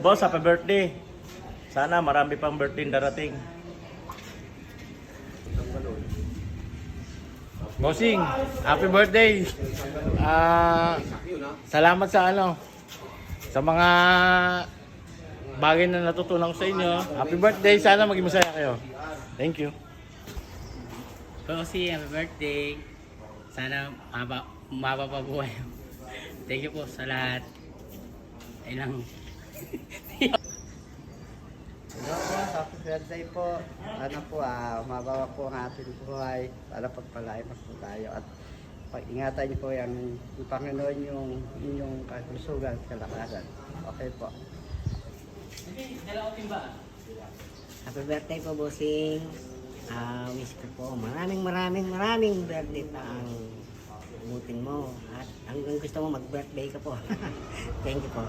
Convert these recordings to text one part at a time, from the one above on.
Boss, happy birthday. Sana marami pang birthday darating. Bossing, happy birthday. Salamat sa sa mga bagay na natutunan ko sa inyo. Happy birthday, sana maging masaya kayo. Thank you. Bossy, happy birthday. Sana umaba pa buhay. Thank you po sa lahat. Ayun lang. Hello po, happy birthday po. Sana po umabawa po ang ating buhay. Sana pagpalain po tayo. At pag-ingatan niyo po yung Panginoon yung inyong kalusugan at kalakasan. Okay po. Happy birthday po, bossing. Wish ko po maraming birthday pa ang abutin mo. At hanggang gusto mo mag-birthday ka po. Thank you po.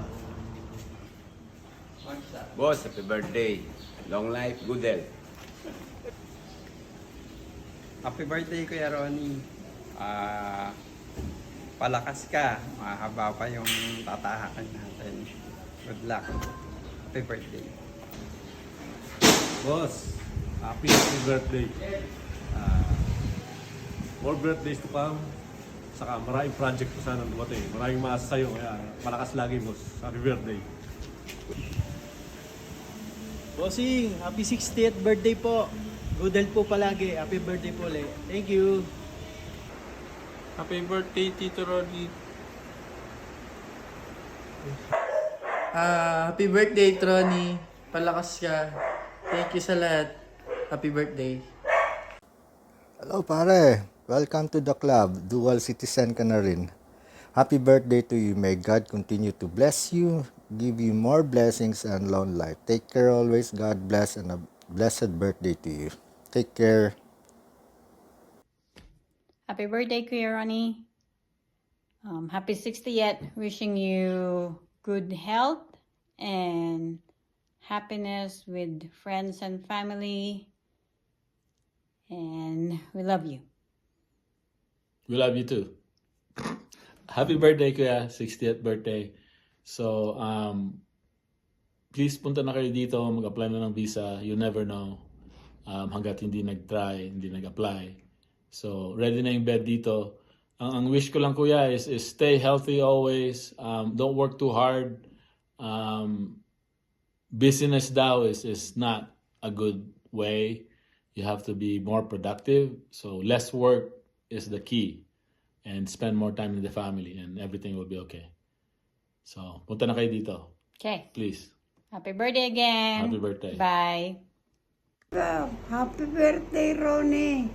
Boss, happy birthday. Long life, good health. Happy birthday, Kuya Ronnie. Palakas ka. Mahaba pa yung tatahakan natin. Good luck. Happy birthday. Boss, happy birthday. More birthdays to come. Saka maraming project pa sana dumating. Maraming maasa sa'yo. Kaya malakas lagi, boss. Happy birthday. Bossing, happy 60th birthday po. Good health po palagi. Happy birthday po ulit. Thank you. Happy birthday, Tito Ronnie. Happy birthday, Trony. Palakas ka. Thank you sa lahat. Happy birthday. Hello pare, welcome to the club. Dual citizen ka na rin. Happy birthday to you. May God continue to bless you, give you more blessings and long life. Take care always. God bless and a blessed birthday to you. Take care. Happy birthday, Kuya Ronnie. Happy 60th. Wishing you good health and happiness with friends and family. And we love you. We love you too. Happy birthday, Kuya. 60th birthday. So, please punta na kayo dito. Mag-apply na ng visa. You never know. Hanggat hindi nag-try, hindi nag-apply. So, ready na yung bed dito. Ang wish ko lang, Kuya, is stay healthy always. Don't work too hard. Business daw is not a good way. You have to be more productive. So, less work is the key. And spend more time with the family and everything will be okay. So, punta na kayo dito. Okay. Please. Happy birthday again. Happy birthday. Bye. Happy birthday, Ronnie.